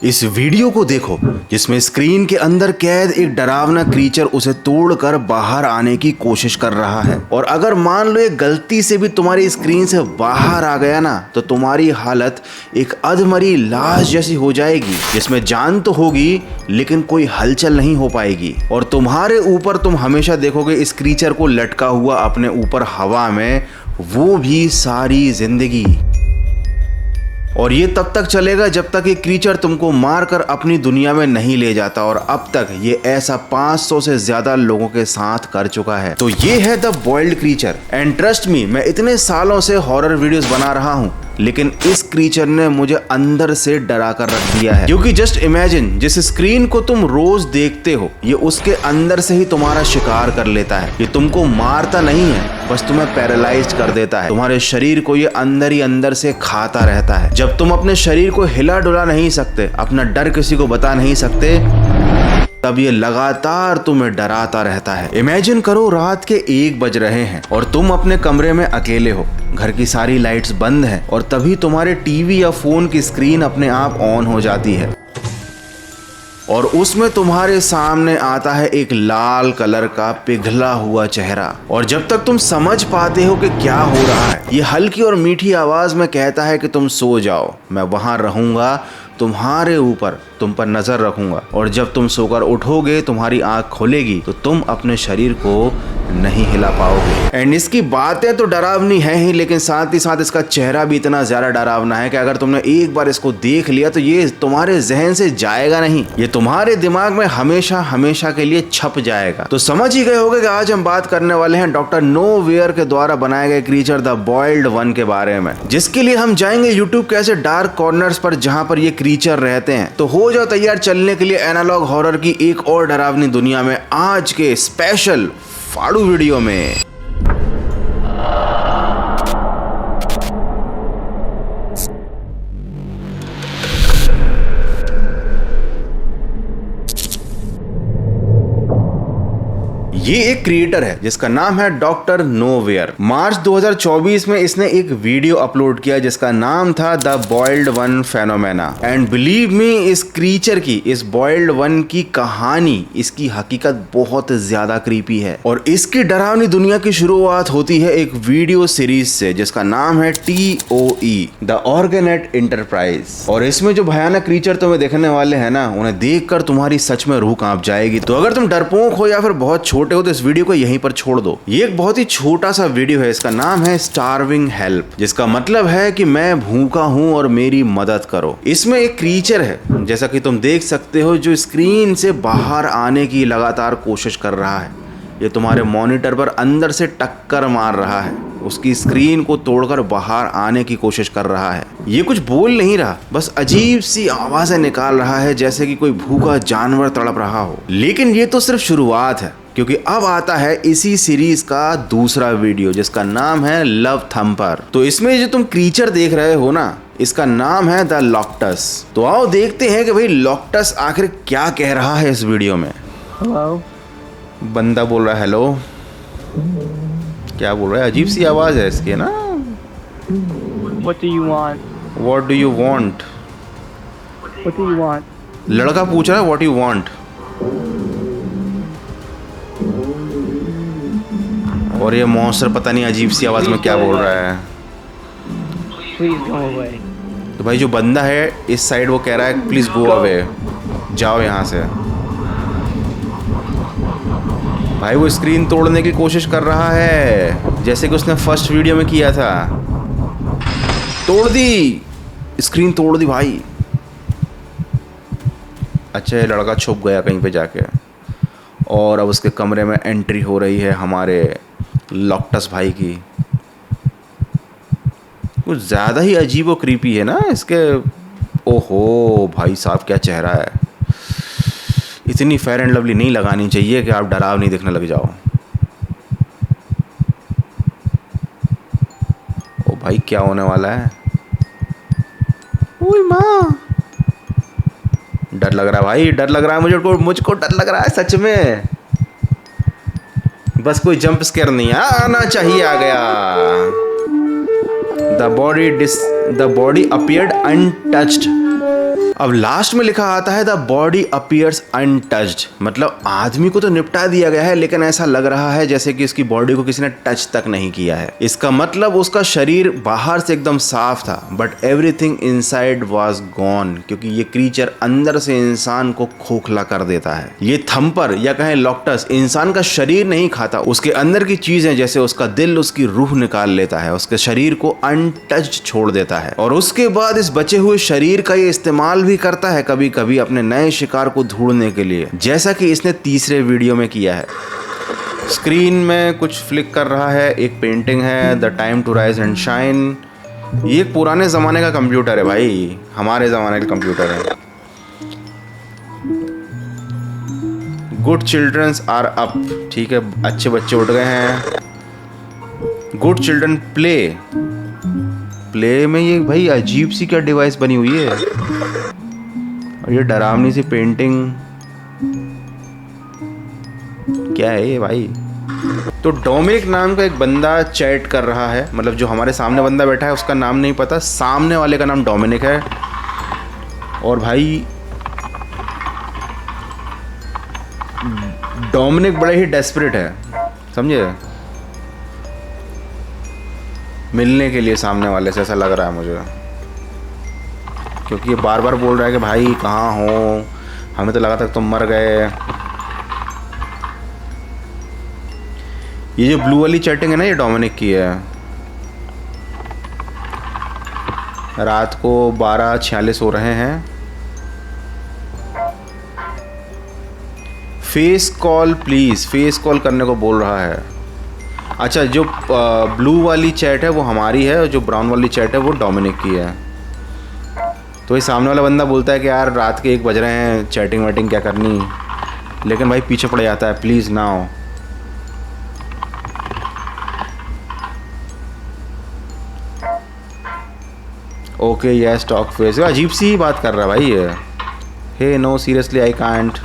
इस वीडियो को देखो जिसमें स्क्रीन के अंदर कैद एक डरावना क्रीचर उसे तोड़कर बाहर आने की कोशिश कर रहा है। और अगर मान लो ये गलती से भी तुम्हारी स्क्रीन से बाहर आ गया ना, तो तुम्हारी हालत एक अधमरी लाश जैसी हो जाएगी, जिसमें जान तो होगी लेकिन कोई हलचल नहीं हो पाएगी। और तुम्हारे ऊपर तुम हमेशा देखोगे इस क्रीचर को लटका हुआ अपने ऊपर हवा में, वो भी सारी जिंदगी। और ये तब तक चलेगा जब तक ये क्रीचर तुमको मारकर अपनी दुनिया में नहीं ले जाता। और अब तक ये ऐसा 500 से ज्यादा लोगों के साथ कर चुका है। तो ये है the boiled creature. And trust me, मैं इतने सालों से हॉरर वीडियोस बना रहा हूँ, लेकिन इस क्रीचर ने मुझे अंदर से डरा कर रख दिया है। क्योंकि जस्ट इमेजिन, जिस स्क्रीन को तुम रोज देखते हो, ये उसके अंदर से ही तुम्हारा शिकार कर लेता है। ये तुमको मारता नहीं है, बस तुम्हें पैरालाइज्ड कर देता है। तुम्हारे शरीर को ये अंदर ही अंदर से खाता रहता है। जब तुम अपने शरीर को हिला डुला नहीं सकते, अपना डर किसी को बता नहीं सकते, तब ये लगातार तुम्हें डराता रहता है। इमेजिन करो रात के 1 बज रहे हैं और तुम अपने कमरे में अकेले हो, घर की सारी लाइट्स बंद हैं, और तभी तुम्हारे टीवी या फोन की स्क्रीन अपने आप ऑन हो जाती है और उसमें तुम्हारे सामने आता है एक लाल कलर का पिघला हुआ चेहरा। और जब तक तुम समझ पाते हो कि क्या हो रहा है, ये हल्की और मीठी आवाज में कहता है कि तुम सो जाओ, मैं वहां रहूंगा, तुम्हारे ऊपर, तुम पर नजर रखूंगा। और जब तुम सोकर उठोगे, तुम्हारी आंख खोलेगी तो तुम अपने शरीर को नहीं हिला पाओगे। एंड इसकी बातें तो डरावनी है ही, लेकिन साथ ही साथ इसका चेहरा भी इतना ज्यादा डरावना है कि अगर तुमने एक बार इसको देख लिया तो ये तुम्हारे जहन से जाएगा नहीं, ये तुम्हारे दिमाग में हमेशा हमेशा के लिए छप जाएगा। तो समझ ही गए होंगे कि आज हम बात करने वाले हैं डॉक्टर नोवेयर के द्वारा बनाए गए क्रीचर द बॉइल्ड वन के बारे में, जिसके लिए हम जाएंगे यूट्यूब के ऐसे डार्क कॉर्नर्स पर जहां पर ये क्रीचर रहते हैं। तो हो जाओ तैयार चलने के लिए एनालॉग हॉरर की एक और डरावनी दुनिया में, आज के स्पेशल फाड़ू वीडियो में। ये एक क्रिएटर है जिसका नाम है डॉक्टर नोवेयर। मार्च 2024 में इसने एक वीडियो अपलोड किया जिसका नाम था the boiled one phenomena. And believe me, इस क्रीचर की, इस बॉइल्ड वन की कहानी, इसकी हकीकत बहुत ज्यादा क्रीपी है। और इसकी डरावनी दुनिया की शुरुआत होती है एक वीडियो सीरीज से जिसका नाम है TOE द ऑर्गेनेट इंटरप्राइज। और इसमें जो भयानक क्रीचर तुम्हें देखने वाले हैं ना, उन्हें देखकर तुम्हारी सच में रूह कांप जाएगी। तो अगर तुम डरपोक हो या फिर बहुत छोटे तो इस वीडियो को यहीं पर छोड़ दो। ये एक बहुत ही छोटा सा वीडियो है, इसका नाम है स्टार्विंग हेल्प, जिसका मतलब है कि मैं भूखा हूं और मेरी मदद करो। इसमें एक क्रीचर है, जैसा कि तुम देख सकते हो, जो स्क्रीन से बाहर आने की लगातार कोशिश कर रहा है। ये तुम्हारे मॉनिटर पर अंदर से टक्कर मार रहा है, उसकी स्क्रीन को तोड़कर बाहर आने की कोशिश कर रहा है। ये कुछ बोल नहीं रहा, बस अजीब सी आवाजें निकाल रहा है, जैसे कि कोई भूखा जानवर तड़प रहा हो। लेकिन ये तो सिर्फ शुरुआत है, क्योंकि अब आता है इसी सीरीज का दूसरा वीडियो जिसका नाम है लव थंपर। तो इसमें जो तुम क्रीचर देख रहे हो ना, इसका नाम है द लॉक्टस। तो आओ देखते हैं कि भाई लॉक्टस आखिर क्या कह रहा है इस वीडियो में। Hello. बंदा बोल रहा है हेलो, क्या बोल रहा है, अजीब सी आवाज है इसकी ना। What do you want? What do you want? What do you want? लड़का पूछ रहा है what you want, और ये मॉन्स्टर पता नहीं अजीब सी आवाज में क्या बोल रहा है। Please go away. तो भाई जो बंदा है इस साइड, वो कह रहा है प्लीज गो अवे, जाओ यहाँ से। भाई वो स्क्रीन तोड़ने की कोशिश कर रहा है, जैसे कि उसने फर्स्ट वीडियो में किया था। तोड़ दी, स्क्रीन तोड़ दी भाई। अच्छा, ये लड़का छुप गया कहीं पे जाके, और अब उसके कमरे में एंट्री हो रही है हमारे लॉक्टस भाई की। कुछ ज़्यादा ही अजीब और क्रीपी है ना इसके। ओहो भाई साहब, क्या चेहरा है। इतनी फेयर एंड लवली नहीं लगानी चाहिए कि आप डराव नहीं दिखने लग जाओ। ओ भाई, क्या होने वाला है। ओए माँ, डर लग रहा है भाई, डर लग रहा है मुझको डर लग रहा है सच में। बस कोई जंप स्केयर नहीं आना चाहिए, आ गया। The body appeared untouched. अब लास्ट में लिखा आता है द बॉडी अपीयर्स अनटच्ड, मतलब आदमी को तो निपटा दिया गया है लेकिन ऐसा लग रहा है जैसे कि इसकी बॉडी को किसी ने टच तक नहीं किया है। इसका मतलब उसका शरीर बाहर से एकदम साफ था but everything inside was gone, क्योंकि ये क्रीचर अंदर से इंसान को खोखला कर देता है। ये थम्पर या कहें लॉक्टस इंसान का शरीर नहीं खाता, उसके अंदर की चीजें जैसे उसका दिल उसकी रूह निकाल लेता है, उसके शरीर को अनटच्ड छोड़ देता है और उसके बाद इस बचे हुए शरीर का ये इस्तेमाल भी करता है कभी कभी अपने नए शिकार को ढूंढने के लिए, जैसा कि इसने तीसरे वीडियो में किया है। स्क्रीन में कुछ फ्लिक कर रहा है, एक पेंटिंग है the time to rise and shine. ये एक पुराने ज़माने का कंप्यूटर है भाई, हमारे ज़माने का कंप्यूटर है। गुड चिल्ड्रंस आर अप, ठीक है, अच्छे बच्चे उठ गए हैं। गुड चिल्ड्रन प्ले, प्ले में ये भाई अजीब सी क्या डिवाइस बनी हुई है और ये डरावनी सी पेंटिंग क्या है ये भाई। तो डोमिनिक नाम का एक बंदा चैट कर रहा है, मतलब जो हमारे सामने बंदा बैठा है उसका नाम नहीं पता, सामने वाले का नाम डोमिनिक है। और भाई डोमिनिक बड़ा ही डेस्परेट है, समझे, मिलने के लिए सामने वाले से, ऐसा लग रहा है मुझे, क्योंकि ये बार बार बोल रहा है कि भाई कहाँ हो, हमें तो लगा था तुम मर गए। ये जो ब्लू वाली चैटिंग है ना, ये डोमिनिक की है। रात को 12:46 हो रहे हैं। Face call please, face call करने को बोल रहा है। अच्छा, जो ब्लू वाली चैट है वो हमारी है और जो ब्राउन वाली चैट है वो डोमिनिक की है। तो ये सामने वाला बंदा बोलता है कि यार रात के 1 बज रहे हैं, चैटिंग वैटिंग क्या करनी, लेकिन भाई पीछे पड़ जाता है, प्लीज़ ना हो। ओके यस टॉक फेस, अजीब सी बात कर रहा है भाई ये। Hey no seriously I can't,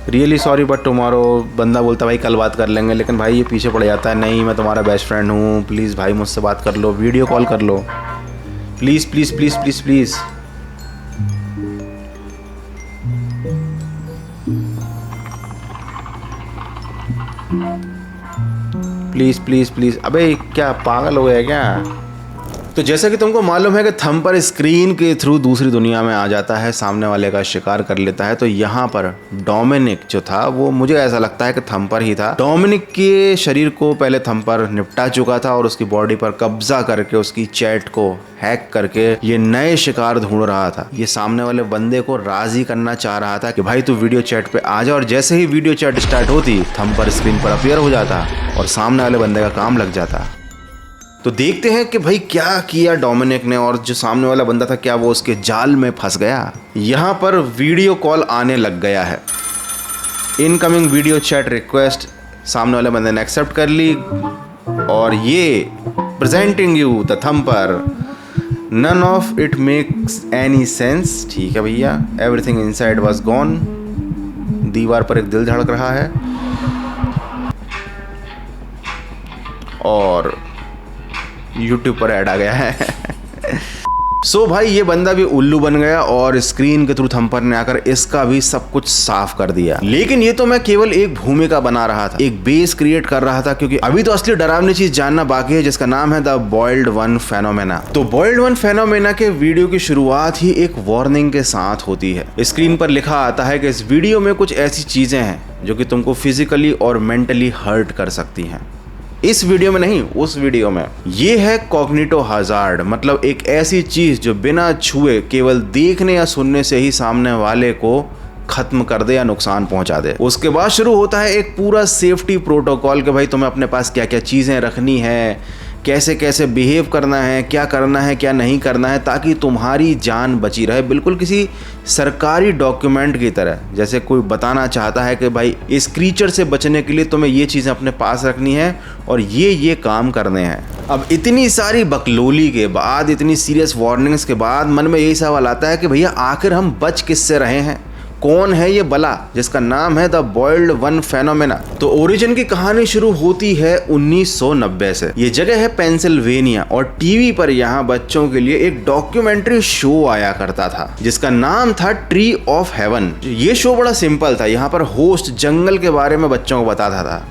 really sorry but tomorrow. बंदा बोलता भाई कल बात कर लेंगे, लेकिन भाई ये पीछे पड़ जाता है, नहीं मैं तुम्हारा बेस्ट फ्रेंड हूँ, प्लीज़ भाई मुझसे बात कर लो, वीडियो कॉल कर लो, please please please please please. Please please please, अबे क्या पागल हो गया क्या। तो जैसा कि तुमको मालूम है कि थम्पर स्क्रीन के थ्रू दूसरी दुनिया में आ जाता है, सामने वाले का शिकार कर लेता है। तो यहाँ पर डोमिनिक जो था वो मुझे ऐसा लगता है कि थम्पर ही था। डोमिनिक के शरीर को पहले थम्पर निपटा चुका था और उसकी बॉडी पर कब्जा करके उसकी चैट को हैक करके ये नए शिकार ढूंढ रहा था। ये सामने वाले बंदे को राजी करना चाह रहा था कि भाई तू वीडियो चैट पे आ जा, और जैसे ही वीडियो चैट स्टार्ट होती थम्पर स्क्रीन पर अपीयर हो जाता और सामने वाले बंदे का काम लग जाता। तो देखते हैं कि भाई क्या किया डोमिनिक ने और जो सामने वाला बंदा था क्या वो उसके जाल में फंस गया। यहाँ पर वीडियो कॉल आने लग गया है, इनकमिंग वीडियो चैट रिक्वेस्ट सामने वाले बंदे ने एक्सेप्ट कर ली और ये presenting you the Thumper, none of it makes any sense. ठीक है भैया, एवरीथिंग इनसाइड वाज गॉन। दीवार पर एक दिल धड़क रहा है और YouTube पर ऐड आ गया है। सो भाई ये बंदा भी उल्लू बन गया और स्क्रीन के थ्रू थम्पर ने आकर इसका भी सब कुछ साफ कर दिया। लेकिन ये तो मैं केवल एक भूमिका बना रहा था, एक बेस क्रिएट कर रहा था, क्योंकि अभी तो असली डरावनी चीज जानना बाकी है जिसका नाम है द बॉइल्ड वन फेनोमेना। तो बॉइल्ड वन फेनोमेना के वीडियो की शुरुआत ही एक वार्निंग के साथ होती है। स्क्रीन पर लिखा आता है कि इस वीडियो में कुछ ऐसी चीजें हैं जो कि तुमको फिजिकली और मेंटली हर्ट कर सकती हैं। इस वीडियो में नहीं, उस वीडियो में। ये है कॉग्निटो हजार्ड, मतलब एक ऐसी चीज जो बिना छुए केवल देखने या सुनने से ही सामने वाले को खत्म कर दे या नुकसान पहुंचा दे। उसके बाद शुरू होता है एक पूरा सेफ्टी प्रोटोकॉल कि भाई तुम्हें अपने पास क्या क्या चीजें रखनी है, कैसे कैसे बिहेव करना है, क्या नहीं करना है, ताकि तुम्हारी जान बची रहे। बिल्कुल किसी सरकारी डॉक्यूमेंट की तरह, जैसे कोई बताना चाहता है कि भाई इस क्रीचर से बचने के लिए तुम्हें ये चीज़ें अपने पास रखनी है और ये काम करने हैं। अब इतनी सारी बकलोली के बाद, इतनी सीरियस वार्निंग्स के बाद मन में यही सवाल आता है कि भैया आखिर हम बच किससे रहे हैं। कौन है ये बला जिसका नाम है द बॉइल्ड वन फेनोमेना। तो ओरिजिन की कहानी शुरू होती है 1990 से। ये जगह है पेंसिल्वेनिया और टीवी पर यहाँ बच्चों के लिए एक डॉक्यूमेंट्री शो आया करता था जिसका नाम था ट्री ऑफ हेवन। ये शो बड़ा सिंपल था। यहाँ पर होस्ट जंगल के बारे में बच्चों को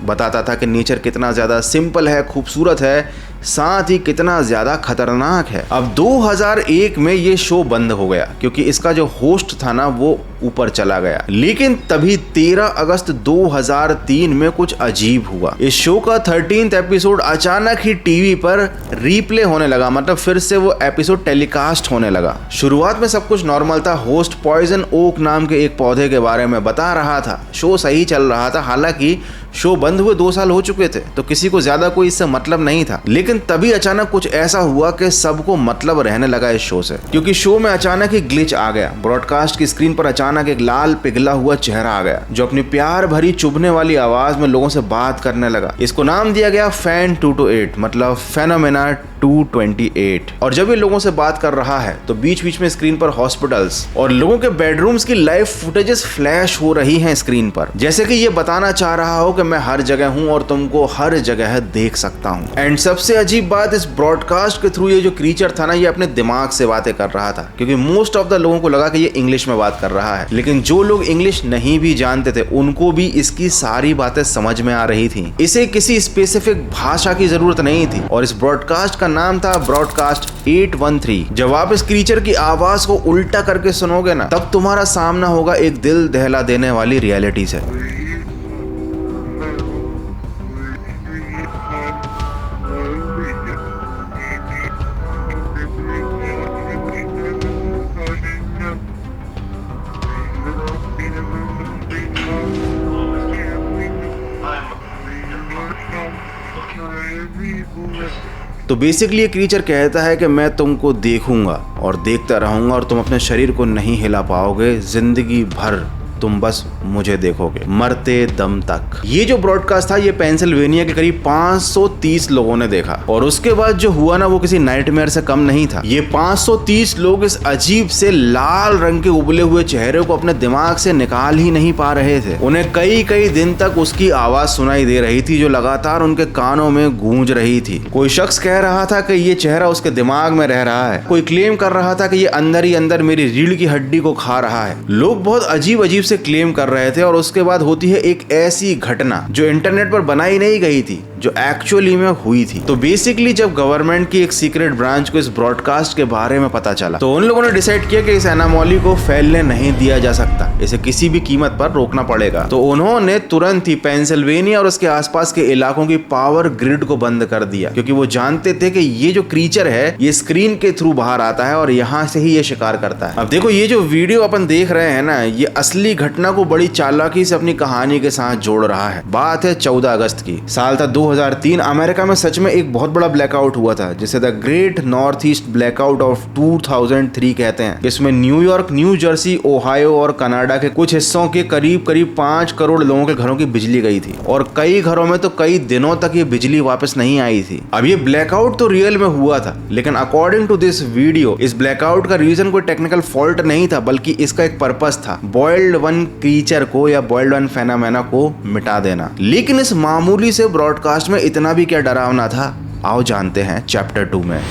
बताता था कि नेचर कितना ज्यादा सिंपल है, खूबसूरत है, साथ ही कितना ज्यादा खतरनाक है। अब 2001 में ये शो बंद हो गया क्योंकि इसका जो होस्ट था ना वो ऊपर चला गया। लेकिन तभी 13 अगस्त 2003 में कुछ अजीब हुआ। इस शो का 13th एपिसोड अचानक ही टीवी पर रीप्ले होने लगा, मतलब फिर से वो एपिसोड टेलीकास्ट होने लगा। शुरुआत में सब कुछ नॉर्मल था। होस्ट पॉइजन ओक नाम के एक पौधे के बारे में बता रहा था। शो सही चल रहा था। हालांकि शो बंद हुए 2 साल हो चुके थे तो किसी को ज्यादा कोई इससे मतलब नहीं था। लेकिन तभी अचानक कुछ ऐसा हुआ कि सबको मतलब रहने लगा इस शो से, क्योंकि शो में अचानक ही ग्लिच आ गया। ब्रॉडकास्ट की स्क्रीन पर अचानक एक लाल पिघला हुआ चेहरा आ गया जो अपनी प्यार भरी चुभने वाली आवाज में लोगों से बात करने लगा। इसको नाम दिया गया फैन 228, मतलब फेनोमेना 228। और जब ये लोगों से बात कर रहा है तो बीच बीच में स्क्रीन पर हॉस्पिटल्स और लोगों के बेडरूम्स की लाइव फुटेजेस फ्लैश हो रही हैं स्क्रीन पर, जैसे कि ये बताना चाह रहा हो कि मैं हर जगह हूं और तुमको हर जगह देख सकता हूं। एंड सबसे अजीब बात, इस ब्रॉडकास्ट के थ्रू ये जो क्रीचर था ना ये अपने दिमाग से बातें कर रहा था, क्योंकि मोस्ट ऑफ द लोगों को लगा कि ये इंग्लिश में बात कर रहा है। लेकिन जो लोग इंग्लिश नहीं भी जानते थे उनको भी इसकी सारी बातें समझ में आ रही थी। इसे किसी स्पेसिफिक भाषा की जरूरत नहीं थी और इस ब्रॉडकास्ट का नाम था ब्रॉडकास्ट 813। जब आप इस क्रीचर की आवाज को उल्टा करके सुनोगे ना तब तुम्हारा सामना होगा एक दिल दहला देने वाली रियलिटी से। तो बेसिकली ये क्रीचर कहता है कि मैं तुमको देखूंगा और देखता रहूंगा और तुम अपने शरीर को नहीं हिला पाओगे जिंदगी भर, तुम बस मुझे देखोगे मरते दम तक। ये जो ब्रॉडकास्ट था ये पेंसिल्वेनिया के करीब 530 लोगों ने देखा और उसके बाद जो हुआ ना वो किसी नाइटमेयर से कम नहीं था। ये 530 लोग इस अजीब से लाल रंग के उबले हुए चेहरे को अपने दिमाग से निकाल ही नहीं पा रहे थे। उन्हें कई कई दिन तक उसकी आवाज सुनाई दे रही थी जो लगातार उनके कानों में गूंज रही थी। कोई शख्स कह रहा था कि ये चेहरा उसके दिमाग में रह रहा है, कोई क्लेम कर रहा था कि ये अंदर ही अंदर मेरी रीढ़ की हड्डी को खा रहा है। लोग बहुत अजीब अजीब से क्लेम कर रहे थे और उसके बाद होती है एक ऐसी घटना जो इंटरनेट पर बनाई नहीं गई थी, जो एक्चुअली में हुई थी। तो बेसिकली जब गवर्नमेंट की एक सीक्रेट ब्रांच को इस ब्रॉडकास्ट के बारे में पता चला तो उन लोगों ने डिसाइड किया कि इस एनामोली को फैलने नहीं दिया जा सकता, इसे किसी भी कीमत पर रोकना पड़ेगा। तो उन्होंने तुरंत ही पेंसिल्वेनिया और उसके आसपास के इलाकों की पावर ग्रिड को बंद कर दिया, क्योंकि वो जानते थे कि ये जो क्रीचर है ये स्क्रीन के थ्रू बाहर आता है और यहाँ से ही ये शिकार करता है। अब देखो ये जो वीडियो अपन देख रहे हैं ना ये असली घटना को बड़ी चालाकी से अपनी कहानी के साथ जोड़ रहा है। बात है 14 अगस्त की। साल था 2003। अमेरिका में सच में एक बहुत बड़ा ब्लैकआउट हुआ था जिसे the great north east blackout of 2003 कहते हैं। इसमें न्यूयॉर्क, न्यू जर्सी, ओहायो और कनाडा के कुछ हिस्सों के करीब 5 करोड़ लोगों के घरों की बिजली गई थी और कई घरों में तो कई दिनों तक ये बिजली वापस नहीं आई थी। अब ये ब्लैकआउट तो रियल में हुआ था, लेकिन अकॉर्डिंग टू दिस वीडियो इस ब्लैकआउट का रीजन कोई टेक्निकल फॉल्ट नहीं था, बल्कि इसका एक पर्पस था, बॉइल्ड वन क्रीचर को या बॉइल्ड वन फेनोमेना को मिटा देना। लेकिन इस मामूली से ब्रॉडकास्ट में इतना भी क्या डरावना था, आओ जानते हैं चैप्टर 2 में।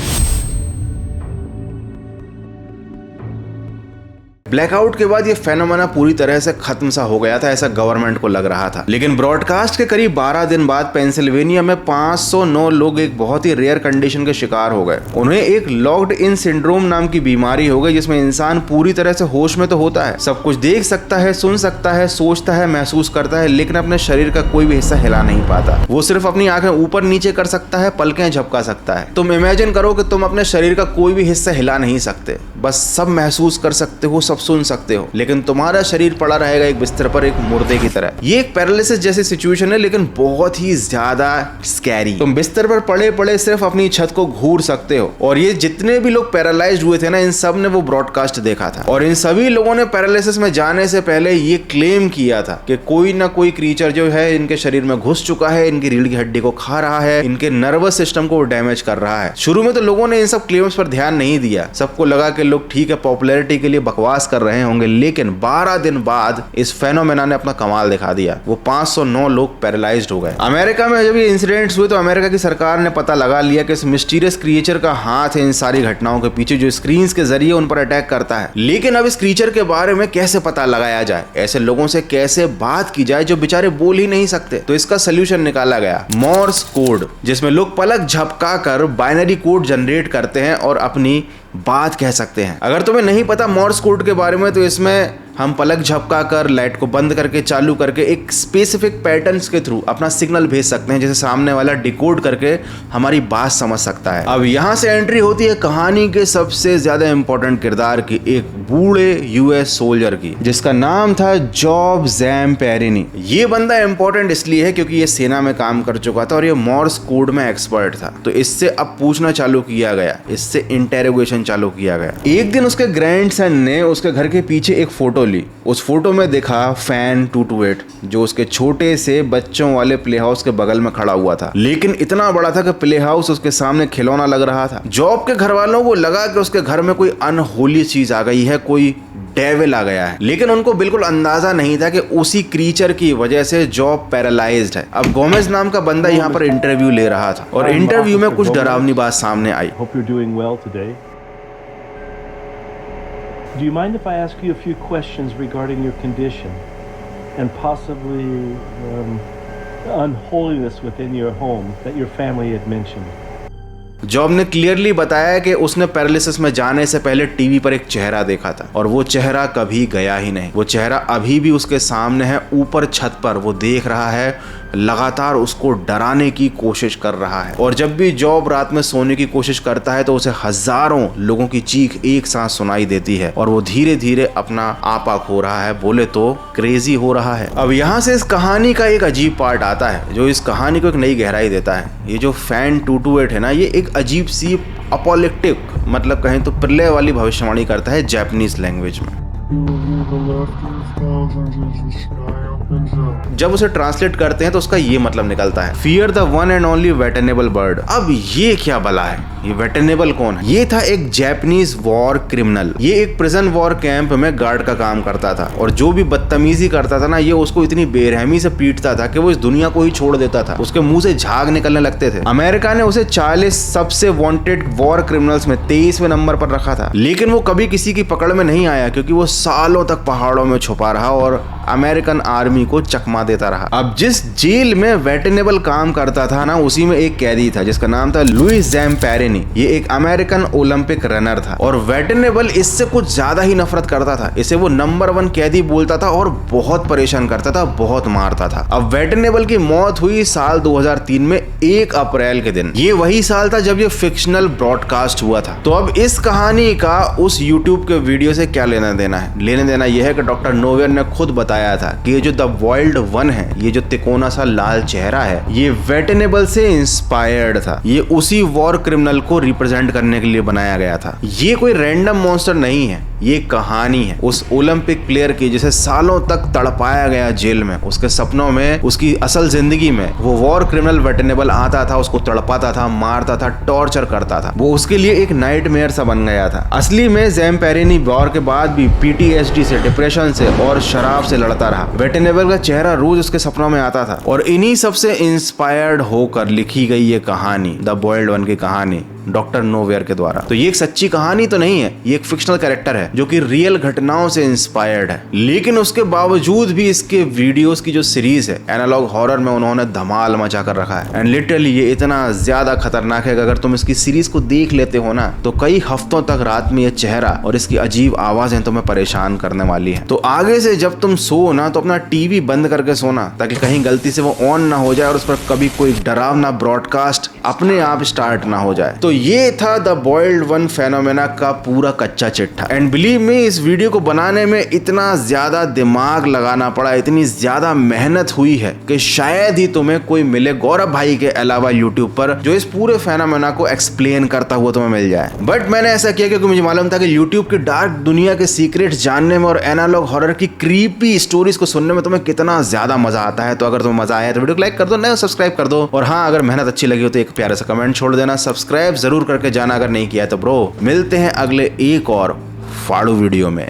ब्लैकआउट के बाद ये फेनोमेना पूरी तरह से खत्म सा हो गया था, ऐसा गवर्नमेंट को लग रहा था। लेकिन ब्रॉडकास्ट के करीब 12 दिन बाद पेंसिल्वेनिया में 509 लोग एक बहुत ही रेयर कंडीशन के शिकार हो गए। उन्हें एक लॉक्ड इन सिंड्रोम नाम की बीमारी हो गई, जिसमें इंसान पूरी तरह से होश में तो होता है, सब कुछ देख सकता है, सुन सकता है, सोचता है, महसूस करता है, लेकिन अपने शरीर का कोई भी हिस्सा हिला नहीं पाता। वो सिर्फ अपनी आंखें ऊपर नीचे कर सकता है, पलकें झपका सकता है। तुम इमेजिन करो कि तुम अपने शरीर का कोई भी हिस्सा हिला नहीं सकते, बस सब महसूस कर सकते हो, सब सुन सकते हो, लेकिन तुम्हारा शरीर पड़ा रहेगा एक बिस्तर पर एक मुर्दे की तरह। ये एक पैरालिसिस जैसी सिचुएशन है, लेकिन बहुत ही ज्यादा स्कैरी। तुम बिस्तर पर पड़े पड़े सिर्फ अपनी छत को घूर सकते हो। और ये जितने भी लोग पैरालाइज्ड हुए थे ना, इन सब ने वो ब्रॉडकास्ट देखा था और इन सभी लोगों ने पैरालिसिस में जाने से पहले ये क्लेम किया था कि कोई ना कोई क्रीचर जो है इनके शरीर में घुस चुका है, इनकी रीढ़ की हड्डी को खा रहा है, इनके नर्वस सिस्टम को डैमेज कर रहा है। शुरू में तो लोगों ने इन सब क्लेम्स पर ध्यान नहीं दिया, सबको लगा कि लोग ठीक है पॉपुलैरिटी के लिए बकवास कर रहे होंगे, लेकिन 12 दिन बाद इस फेनोमेना ने अपना कमाल दिखा दिया। वो 509 लोग पैरालाइज्ड हो गए। अमेरिका में जब ये इंसिडेंट्स हुए तो अमेरिका की सरकार ने पता लगा लिया कि इस मिस्टीरियस क्रिएचर का हाथ है इन सारी घटनाओं के पीछे, जो स्क्रीन्स के जरिए उन पर अटैक करता है। लेकिन अब इस क्रीचर के बारे में कैसे पता लगाया जाए, ऐसे लोगों से कैसे बात की जाए जो बेचारे बोल ही नहीं सकते। तो इसका सोल्यूशन निकाला गया, मोर्स कोड, जिसमें लोग पलक झपका कर बाइनरी कोड जनरेट करते हैं और अपनी बात कह सकते हैं। अगर तुम्हें नहीं पता मोर्स कोड के बारे में, तो इसमें हम पलक झपका कर, लाइट को बंद करके चालू करके एक स्पेसिफिक पैटर्न्स के थ्रू अपना सिग्नल भेज सकते हैं, जैसे सामने वाला डिकोड करके हमारी बात समझ सकता है। अब यहाँ से एंट्री होती है कहानी के सबसे ज्यादा इंपॉर्टेंट किरदार की, एक बूढ़े यूएस सोल्जर की, जिसका नाम था जॉब जैम पेरिनी। ये बंदा इंपॉर्टेंट इसलिए है क्योंकि ये सेना में काम कर चुका था और ये मोर्स कोड में एक्सपर्ट था। तो इससे अब पूछना चालू किया गया, इससे इंटेरोगेशन चालू किया गया। एक दिन उसके ग्रैंडसन ने उसके घर के पीछे एक फोटो ली। उस फोटो में देखा फैन 228, जो उसके छोटे से बच्चों वाले प्ले हाउस के बगल में खड़ा हुआ था, लेकिन इतना बड़ा था कि प्ले हाउस उसके सामने खिलौना लग रहा था। जॉब के घर वालों को लगा कि उसके घर में कोई अनहोली चीज आ गई है, कोई डेविल आ गया है, लेकिन उनको बिल्कुल अंदाजा नहीं था कि उसी क्रीचर की वजह से जॉब पैरालाइज्ड है। अब गोमेज नाम का बंदा यहाँ पर इंटरव्यू ले रहा था और इंटरव्यू में कुछ डरावनी बात सामने आई। Do you mind if I ask you a few questions regarding your condition and possibly unholiness within your home that your family had mentioned? Job ने क्लियरली बताया कि उसने पैरालिसिस में जाने से पहले टीवी पर एक चेहरा देखा था और वो चेहरा कभी गया ही नहीं। वो चेहरा अभी भी उसके सामने है, ऊपर छत पर वो देख रहा है, लगातार उसको डराने की कोशिश कर रहा है। और जब भी जॉब रात में सोने की कोशिश करता है तो उसे हजारों लोगों की चीख एक साथ सुनाई देती है और वो धीरे धीरे अपना आपा खो रहा है, बोले तो क्रेजी हो रहा है। अब यहाँ से इस कहानी का एक अजीब पार्ट आता है जो इस कहानी को एक नई गहराई देता है। ये जो फैन 228 है ना, ये एक अजीब सी अपोलिप्टिक, मतलब कहें तो प्रलय वाली भविष्यवाणी करता है जापानीज लैंग्वेज में। जब उसे ट्रांसलेट करते हैं तो उसका ये मतलब निकलता है, fear the one and only veritable bird. अब ये क्या बला है, ये वेटनेबल कौन है? ये था एक जापानीज वॉर क्रिमिनल। ये एक प्रिजन वॉर कैंप में गार्ड का काम करता था और जो भी बदतमीजी करता था ना, ये उसको इतनी बेरहमी से पीटता था कि वो इस दुनिया को ही छोड़ देता था। उसके मुंह से झाग निकलने लगते थे। अमेरिका ने उसे 40 सबसे वांटेड वॉर क्रिमिनल्स में 23वें नंबर पर रखा था, लेकिन वो कभी किसी की पकड़ में नहीं आया क्योंकि वो सालों तक पहाड़ों में छुपा रहा और अमेरिकन आर्मी को चकमा देता रहा। अब जिस जेल में वेटनेबल काम करता था ना, उसी में एक कैदी था जिसका नाम था लुइस जैम पेरिनी। ये एक अमेरिकन ओलंपिक रनर था और वेटनेबल इससे कुछ ज्यादा ही नफरत करता था। इसे वो नंबर 1 कैदी बोलता था और बहुत परेशान करता था, बहुत मारता था। अब वेटनेबल की मौत हुई साल 2003 में 1 अप्रैल के दिन। ये वही साल था जब ये फिक्शनल ब्रॉडकास्ट हुआ था। तो अब इस कहानी का उस यूट्यूब के वीडियो से क्या लेना देना है? लेने देना यह है कि डॉक्टर नोवेयर ने खुद बताया था कि ये जो द वाइल्ड वन है, ये जो तिकोना सा लाल चेहरा है, ये वेटनेबल से इंस्पायर्ड था। ये उसी वॉर क्रिमिनल को रिप्रेजेंट करने के लिए बनाया गया था। ये कोई रैंडम मॉन्स्टर नहीं है, ये कहानी है उस ओलंपिक प्लेयर की जिसे सालों तक तड़पाया गया जेल में। उसके सपनों में, उसकी असल जिंदगी में वो वॉर क्रिमिनल वेटनेबल आता था, उसको तड़पाता था, मारता था, टॉर्चर करता था। वो उसके लिए एक नाइटमेयर सा बन गया था। असली में जैम पेरिनी वॉर के बाद भी PTSD से, डिप्रेशन से और शराब से लड़ता रहा। वेटनेबल का चेहरा रोज उसके सपनों में आता था और इन्हीं सबसे इंस्पायर्ड होकर लिखी गई ये कहानी, द वाइल्ड वन की कहानी, डॉक्टर नोवेयर के द्वारा। तो ये एक सच्ची कहानी तो नहीं है, ये एक फिक्शनल कैरेक्टर है जो कि रियल घटनाओं से इंस्पायर्ड है। लेकिन उसके बावजूद भी इसके वीडियोस की जो सीरीज है एनालॉग हॉरर में, उन्होंने धमाल मचा कर रखा है। एंड लिटरली ये इतना ज्यादा खतरनाक है कि अगर तुम इसकी सीरीज को देख लेते हो ना, तो कई हफ्तों तक रात में ये चेहरा और इसकी अजीब आवाजें तुम्हें परेशान करने वाली है। तो आगे से जब तुम सो ना, तो अपना टीवी बंद करके सोना, ताकि कहीं गलती से वो ऑन ना हो जाए और उस पर कभी कोई डरावना ब्रॉडकास्ट अपने आप स्टार्ट ना हो जाए। तो ये था द वाइल्ड वन फेनोमेना का पूरा कच्चा चिट्ठा। एंड बिलीव मी, इस वीडियो को बनाने में इतना ज्यादा दिमाग लगाना पड़ा, इतनी ज्यादा मेहनत हुई है कि शायद ही तुम्हें कोई मिले गौरव भाई के अलावा यूट्यूब पर जो इस पूरे फेनोमेना को एक्सप्लेन करता हुआ तुम्हें मिल जाए। बट मैंने ऐसा किया क्योंकि मुझे मालूम था कि यूट्यूब की डार्क दुनिया के सीक्रेट्स जानने में और एनालॉग हॉरर की क्रीपी स्टोरीज को सुनने में तुम्हें कितना ज्यादा मजा आता है। तो अगर तुम्हें मजा आया तो वीडियो को लाइक कर दो, नहीं सब्सक्राइब कर दो, और हाँ, अगर मेहनत अच्छी लगी हो तो एक प्यारा सा कमेंट छोड़ देना। सब्सक्राइब जरूर करके जाना अगर नहीं किया तो। ब्रो, मिलते हैं अगले एक और फाड़ू वीडियो में।